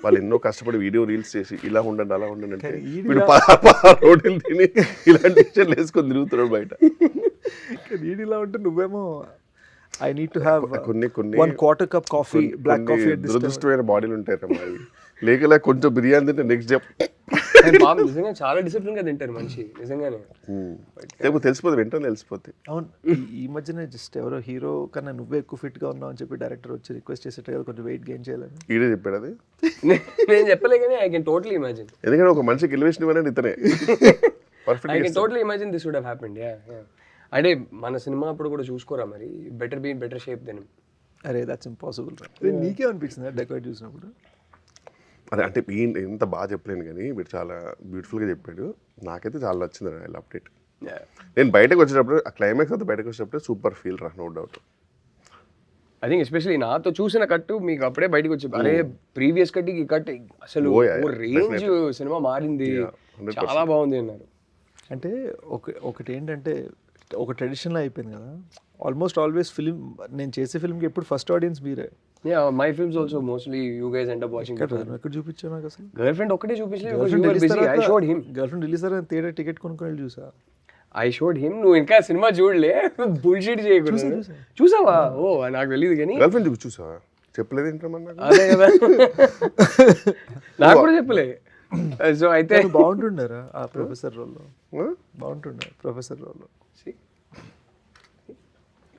వాళ్ళు ఎన్నో కష్టపడి వీడియో రీల్స్ చేసి ఇలా ఉండండి అలా ఉండండి అంటే వీడు 16 రోటీలు తిని ఇలాంటి విషయాలు వేసుకొని తిరుగుతున్నాడు బయట. వీడు ఇలా ఉంటే నువ్వేమో ఐ నీడ్ టు హ్యావ్ కొన్ని 1/4 cup కాఫీ, బ్లాక్ కాఫీ. దురదృష్టమైన బాడీలు ఉంటాయి కదా మరి. లేక కొంచెం బిర్యానీ తింటే నెక్స్ట్ డే బాబు నిజంగా చాలా డిసిప్లిన్ గా తింటారు మనిషి నిజంగానే. తెలిసిపోతుంది, వెంటనే తెలిసిపోతుంది. అవును, ఈ మధ్యనే జస్ట్ ఎవరో హీరో కన్నా నువ్వే ఎక్కువ ఫిట్ గా ఉన్నావు అని చెప్పి డైరెక్టర్ వచ్చి రిక్వెస్ట్ చేసేట కదా కొంచెం వెయిట్ గెయిన్ చేయాలని. ఈడే చెప్పాడు అది, నేను చెప్పలే కానీ ఐ కెన్ టోటలీ ఇమాజిన్. ఎందుకంటే ఒక మనిషికి ఎలివేషన్ ఇవ్వని ఇతనే I can totally imagine this would have happened. అంటే మన సినిమా అప్పుడు కూడా చూసుకోరా మరి, better be in better shape then. అరే దట్స్ ఇంపాసిబుల్. నీకే అనిపిస్తుంది డెకాయిట్ చూసినప్పుడు? అదే అంటే ఎంత బాగా చెప్పలేను కానీ వీడు చాలా బ్యూటిఫుల్గా చెప్పాడు. నాకైతే చాలా నచ్చింది ఐ లవ్డ్ ఇట్. నేను బయటకు వచ్చేటప్పుడు ఆ క్లైమాక్స్ అంతా బయటకు వచ్చేటప్పుడు సూపర్ ఫీల్ రా, no doubt. I think especially నాతో చూసిన కట్టు మీకు అప్పుడే బయటకు వచ్చి అరే ప్రీవియస్ కట్కి ఈ కట్ అసలు రేంజ్ సినిమా మారింది, చాలా బాగుంది అన్నారు. అంటే ఒకటి ఏంటంటే ఒక ట్రెడిషన్లో అయిపోయింది కదా, ఆల్మోస్ట్ ఆల్వేస్ ఫిల్మ్ నేను చేసే ఫిల్మ్కి ఎప్పుడు ఫస్ట్ ఆడియన్స్ మీరే. Yeah, my films also mostly you guys end up watching. ఎక్కడ చూపించావు నాకు అసలు? గర్ల్ ఫ్రెండ్ ఒక్కటే చూపించలేదు, I showed him. Girl friend release అయిన థియేటర్ టికెట్ కొనుక్కొని వెళ్ళి చూసా. I showed him. నువ్వు ఇంకా సినిమా చూడలే, బుల్షిట్ చేయకూడదు. చూసావా? ఓ నాకు తెలియదు కానీ. గర్ల్ ఫ్రెండ్ చూసావా? చెప్పలేదు ఏంటమ్మా? అదే కదా, నాకు కూడా చెప్పలే. సో అయితే బాగుంటుండారా ఆ ప్రొఫెసర్ రోల్లో? బాగుంటుండే ప్రొఫెసర్ రోల్లో.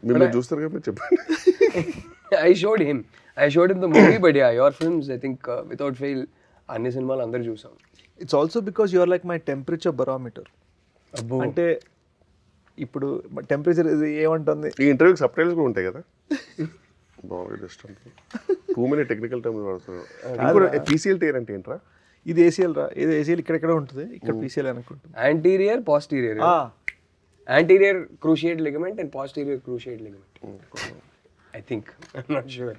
మిమ్మల్ని చూస్తారు కాబట్టి చెప్పండి. I showed him the movie. But yeah, your films I think without fail అన్ని సినిమాలు అందరు చూసాం. It's also because you are like my temperature barometer. అంటే ఇప్పుడు టెంపరేచర్ ఏమంటుంది? ఈ ఇంటర్వ్యూకి సబ్ టైటిల్స్ కూడా ఉంటాయి కదా. బాగుంది జస్ట్ అంటే టూ మెనీ టెక్నికల్ టర్మ్స్ వాడుతున్నారు. ఇంకోటి పీసీఎల్ టైర్ అంటే ఏంట్రా? ఇది ఏసీఎల్ రా. ఇది ఏసీఎల్ ఇక్కడెక్కడ ఉంటుంది, ఇక్కడ పీసీఎల్ అనుకుంటుంది. Anterior posterior. Anterior cruciate ligament and posterior cruciate ligament I think. I'm not sure.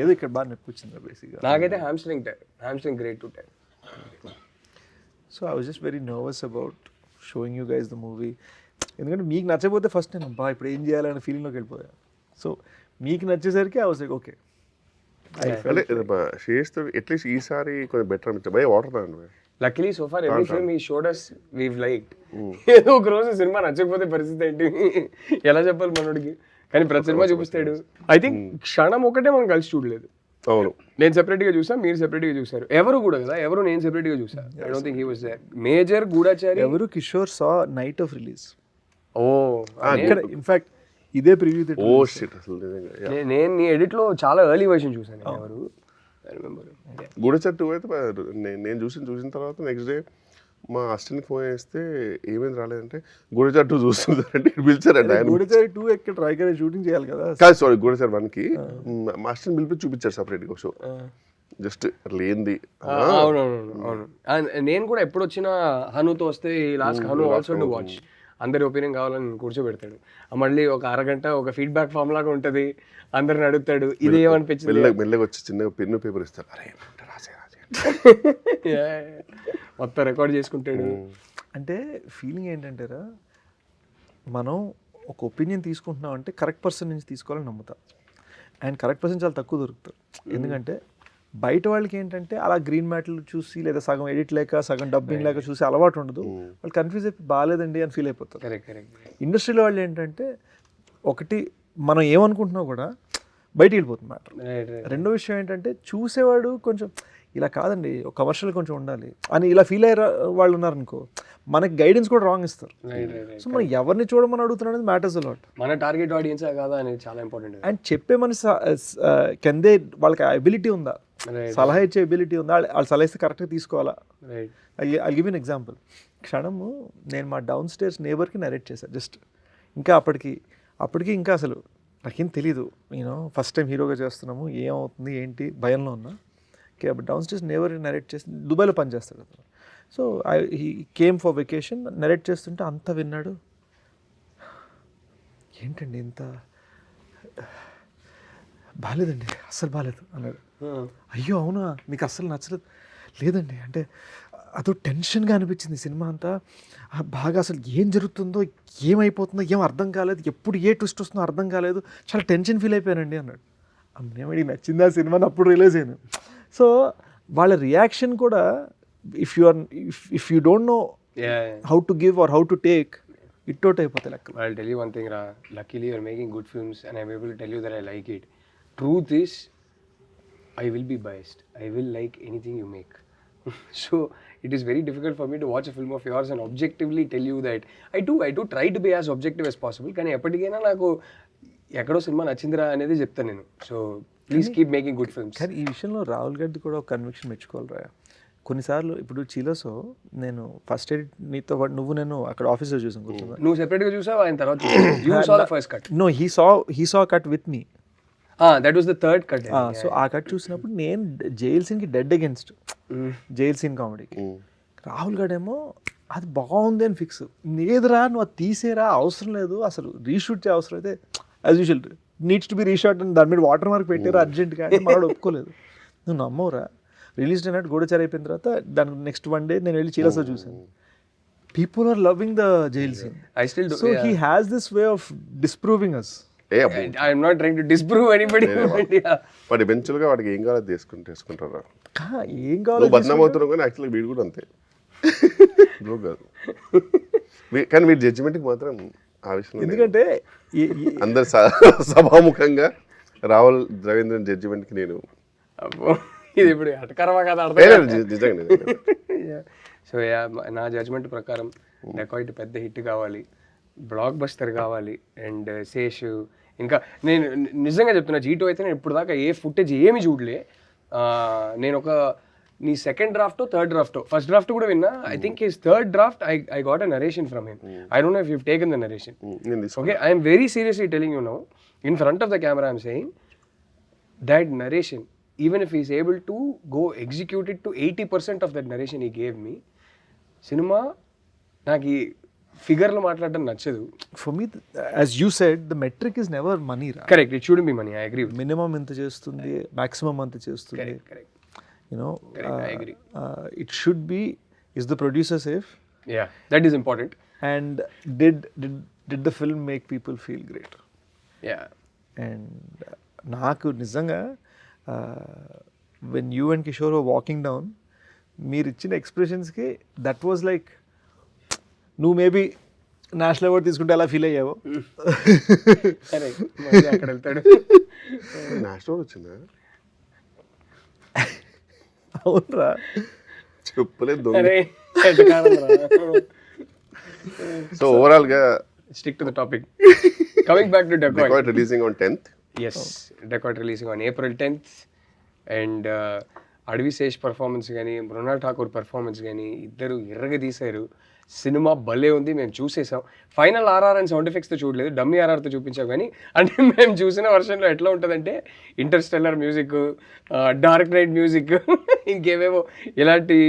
ఏదో ఇక్కడ బాగా నొప్పి వచ్చింది బేసిక్గా. నాకైతే hamstring grade two tear. So I was just very nervous about showing you guys the movie. ఎందుకంటే మీకు నచ్చకపోతే ఫస్ట్ నేను బా ఇప్పుడు ఏం చేయాలనే ఫీలింగ్లోకి వెళ్ళిపోయాను. సో మీకు నచ్చేసరికి ఐ వాజ్ లైక్ ఓకే. అంటే చేస్తే అట్లీస్ట్ ఈసారి కొంచెం బెటర్ అనిపించా. భయ వాటర్ తాగండి. Luckily so far every film he showed us we've liked. ఏదో ఒక రోజు సినిమా నచ్చకపోతే పరిస్థితి ఏంటి ఎలా చెప్పాలి మనోడికి? కానీ ప్రతి సినిమా చూపిస్తాడు. ఐ థింక్ క్షణం ఒకటే మనం కలిసి చూడలేదు. అవును, నేను సెపరేట్ గా చూసా, మీరు సెపరేట్ గా చూసారు. ఎవరు కూడా కదా, ఎవరు నేను సెపరేట్ గా చూసా. I don't think he was there. Major Goodachari ఎవరు Kishore saw night of release. ఓ ఇక్కడ ఇన్ఫాక్ట్ ఇదే ప్రివ్యూ థియేటర్. ఓ షిట్ అసలు నేను నీ ఎడిట్ లో చాలా ఎర్లీ వర్షన్ చూసాను. ఎవరు గూఢచారి 2 అయితే నేను చూసిన తర్వాత నెక్స్ట్ డే మా అసిస్టెంట్కి ఫోన్ చేస్తే ఏమైంది రాలేదంటే గూఢచారి 2 చూస్తుందంటే పిలిచారండి ఆయన. గూఢచారి 2 ఎక్కడ ట్రైకర్ షూటింగ్ చేయాలి కదా. కాదు సారీ, గూఢచారి 1కి మా అసిస్టెంట్ పిలిపి చూపించారు సపరేట్గా షో. జస్ట్ లేనిది. అవును. నేను కూడా ఎప్పుడు వచ్చినా హనుతో వస్తే last Hanu also to watch. అందరి ఒపీనియన్ కావాలని కూర్చోబెడతాడు. మళ్ళీ ఒక అరగంట ఒక ఫీడ్బ్యాక్ ఫామ్ లాగా ఉంటుంది. అందరిని అడుగుతాడు ఇది ఏమనిపించింది. మెల్లగా వచ్చి చిన్నగా పెన్ను పేపర్ ఇస్తారు. అరే రాసే మొత్తం రికార్డ్ చేసుకుంటాడు. అంటే ఫీలింగ్ ఏంటంటారా, మనం ఒక ఒపీనియన్ తీసుకుంటున్నాం అంటే కరెక్ట్ పర్సన్ నుంచి తీసుకోవాలని నమ్ముతాం. అండ్ కరెక్ట్ పర్సన్ చాలా తక్కువ దొరుకుతారు. ఎందుకంటే బయట వాళ్ళకి ఏంటంటే అలా గ్రీన్ మ్యాట్లు చూసి లేదా సగం ఎడిట్ లేక సగం డబ్బింగ్ లేక చూసి అలవాటు ఉండదు. వాళ్ళు కన్ఫ్యూజ్ అయిపోయి బాగాలేదండి అని ఫీల్ అయిపోతారు. ఇండస్ట్రీలో వాళ్ళు ఏంటంటే ఒకటి మనం ఏమనుకుంటున్నా కూడా బయటికి వెళ్ళిపోతుంది మ్యాటర్. రెండో విషయం ఏంటంటే చూసేవాడు కొంచెం ఇలా కాదండి ఒక కమర్షియల్ కొంచెం ఉండాలి అని ఇలా ఫీల్ అయ్యే వాళ్ళు ఉన్నారనుకో, మనకి గైడెన్స్ కూడా రాంగ్ ఇస్తారు. సో మనం ఎవరిని చూడమని అడుగుతున్నాడు అనేది మ్యాటర్స్ అలాట్. మన టార్గెట్ ఆడియన్స్ కాదా అనేది చాలా ఇంపార్టెంట్. అండ్ చెప్పే మనిషి కెందే వాళ్ళకి ఎబిలిటీ ఉందా, సలహా ఇచ్చే ఎబిలిటీ ఉందా, వాళ్ళు సలహా ఇస్తే కరెక్ట్గా తీసుకోవాలా. I give an example. క్షణము నేను మా డౌన్ స్టేర్స్ నేబర్కి నరేట్ చేశాను జస్ట్. ఇంకా అప్పటికి ఇంకా అసలు నాకేం తెలీదు. నేను ఫస్ట్ టైం హీరోగా చేస్తున్నాము, ఏమవుతుంది ఏంటి భయంలో ఉన్నా. Okay, down stairs neighbour narrate చేసి దుబాయ్లో పనిచేస్తాడు అతను. So he came for vacation. Narrate చేస్తుంటే అంతా విన్నాడు. ఏంటండి ఇంత బాగాలేదండి, అస్సలు బాగాలేదు అన్నాడు. అయ్యో అవునా, మీకు అస్సలు నచ్చలేదు? లేదండి, అంటే అదో టెన్షన్గా అనిపించింది సినిమా అంతా. బాగా అసలు ఏం జరుగుతుందో ఏమైపోతుందో ఏం అర్థం కాలేదు, ఎప్పుడు ఏ ట్విస్ట్ వస్తుందో అర్థం కాలేదు, చాలా టెన్షన్ ఫీల్ అయిపోయానండి అన్నాడు. అమ్మేమడి నచ్చింది ఆ సినిమాని అప్పుడు రిలీజ్ అయ్యాను. సో వాళ్ళ రియాక్షన్ కూడా if you don't know how to give or how to take it out అయిపోతాయి లెక్క. I'll tell you one thing, Ra. Luckily, you're making good films, and I'm able to tell you that I like it. Truth is, I will be biased. I will like anything you make. So it is very difficult for me to watch a film of yours and objectively tell you that I do try to be as objective as possible. కానీ ఎప్పటికైనా నాకు ఎక్కడో సినిమా నచ్చిందిరా అనేది చెప్తాను నేను. So please keep making good films. కానీ ఈ విషయంలో రాహుల్ గారిది కూడా ఒక కన్విక్షన్ మెచ్చుకోవాలి. కొన్నిసార్లు ఇప్పుడు చీలోసో నేను ఫస్ట్ ఎయిడ్ నీతో నువ్వు నేను అక్కడ ఆఫీస్లో చూసాను కూర్చున్నా. నువ్వు సెపరేట్గా చూసావు, ఆయన తర్వాత you saw the first cut. No, he saw cut with me. That was the third cut. So ఆ కట్ చూసినప్పుడు నేను జైల్ సీన్కి డెడ్ అగేన్స్ట్ జైల్ సీన్ కామెడీకి. రాహుల్ గాడేమో అది బాగుంది అని ఫిక్స్. లేదురా నువ్వు అది తీసేరా, అవసరం లేదు, అసలు రీషూట్ చేయ అవసరం అయితే as usual needs to be reshot అని దాని మీద వాటర్ మార్క్ పెట్టారు అర్జెంట్గా అంటే మనోడు ఒప్పుకోలేదు. నువ్వు నమ్మవురా, రిలీజ్ డే నైట్ గూఢచారి అయిపోయిన తర్వాత దానికి నెక్స్ట్ వన్ డే నేను వెళ్ళి చీలసో చూసాను. People are loving the jail scene. So he has this way of disproving us. I'm not trying to disprove anybody. But ఎవెన్చువల్గా వాడికి ఏం కావాలో తీసుకుంటారా. ఏం కావాలి బద్నాం అవుతున్నావు కానీ యాక్చువల్గా వీడు కూడా అంతే. బ్రో కాదు కానీ వీడి జడ్జిమెంట్కి మాత్రం ఆ విషయం ఎందుకంటే అందరు సభాముఖంగా రాహుల్ రవీంద్రన్ జడ్జిమెంట్కి నేను అబ్బో, ఇది ఇప్పుడు ఎటకరమా కదా నిజంగా సో నా జడ్జ్మెంట్ ప్రకారం డెకాయిట్ పెద్ద హిట్ కావాలి, బ్లాక్ బస్టర్ కావాలి. అండ్ శేష్ ఇంకా నేను నిజంగా చెప్తున్నా, G2 అయితే నేను ఇప్పుడు దాకా ఏ ఫుటేజ్ ఏమి చూడలే. నేను ఒక నీ second draft third draft first draft కూడా విన్నా. I think his third draft I got a narration from him. I don't know if you've taken the narration. Okay, I am very seriously telling you now, in front of the camera I am saying that narration, even if he is able to go execute it to 80% of that narration he gave me, సినిమా నాకు ఈ ఫిగర్లు మాట్లాడడం నచ్చదు. For me as you said the metric is never money రా. Correct, it should be money. I agree. Minimum ఎంత చేస్తుంది, మాక్సిమం ఎంత చేస్తుంది, correct. You know I agree. It should be is the producer safe, Yeah, that is important. And did the film make people feel great. Yeah. And నాకు నిజంగా when you and Kishore walking down, మీరు ఇచ్చిన ఎక్స్ప్రెషన్స్కి దట్ వాజ్ లైక్ నువ్వు మేబీ నేషనల్ అవార్డ్ తీసుకుంటే ఎలా ఫీల్ అయ్యావో. అక్కడ వెళ్తాడు. నేషనల్ వచ్చిందా? అవునరా, చెప్పలేదు. అరే సో ఓవరాల్ గా stick to the topic. Coming back to Dacoit. Releasing on 10th. Yes, Dacoit releasing on April 10th. And అడవి శేష్ పర్ఫార్మెన్స్ కానీ మృణాల్ ఠాకూర్ పర్ఫార్మెన్స్ కానీ ఇద్దరు ఎర్రగా తీశారు. సినిమా భలే ఉంది, మేము చూసేసాం. ఫైనల్ RR అండ్ సౌండ్ ఎఫెక్ట్స్తో చూడలేదు, డమ్మీ RRతో చూపించాం. కానీ అంటే మేము చూసిన వర్షన్లో ఎట్లా ఉంటుందంటే Interstellar music, Dark Knight music, ఇంకేమేమో ఇలాంటి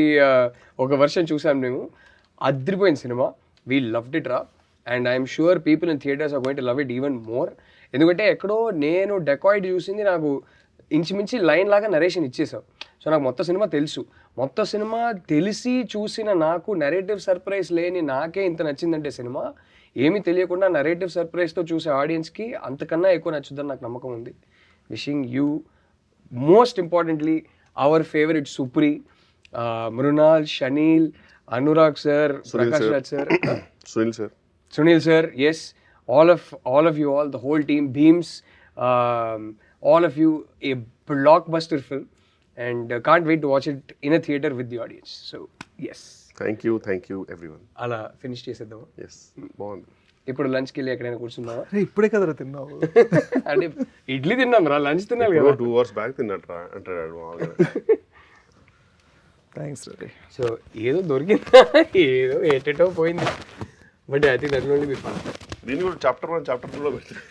ఒక వర్షన్ చూసాం మేము. అదిరిపోయింది సినిమా. వీ లవ్డ్ ఇట్ రా. And I'm sure people in theatres are going to love it even more. ఎందుకంటే ఎక్కడో నేను డెకాయిడ్ చూసింది నాకు ఇంచుమించి లైన్ లాగా నరేషన్ ఇచ్చేసావు. సో నాకు మొత్తం సినిమా తెలుసు. మొత్తం సినిమా తెలిసి చూసిన నాకు నరేటివ్ సర్ప్రైజ్ లేని నాకే ఇంత నచ్చిందంటే సినిమా, ఏమీ తెలియకుండా నరేటివ్ సర్ప్రైజ్తో చూసే ఆడియన్స్కి అంతకన్నా ఎక్కువ నచ్చుద్దని నాకు నమ్మకం ఉంది. Wishing you most importantly our favourite Supri, Mrunal, Shaneel, Anurag sir, Prakash Raj sir, Sunil sir, yes, all of you all, the whole team, Beams, all of you, a blockbuster film, and can't wait to watch it in a theater with the audience. So yes, thank you everyone. అలా ఫినిష్ చేసేద్దాం. Yes, బాగుంది. ఇప్పుడు లంచ్కి వెళ్ళి ఎక్కడైనా కూర్చున్నావా? ఇప్పుడే కదరా తిన్నావు. అంటే ఇడ్లీ తిన్నాం రా, లంచ్ తిన్నాను కదా. 2 hours బ్యాక్ తిన్నట్రా అంటాడు మామూలుగా. థ్యాంక్స్ రే. సో ఏదో దొరికిందా, ఏదో ఎటెటో పోయింది. But I think that will only be fun. దీన్ని కూడా చాప్టర్ 1 చాప్టర్ 2 లో పెడతారు.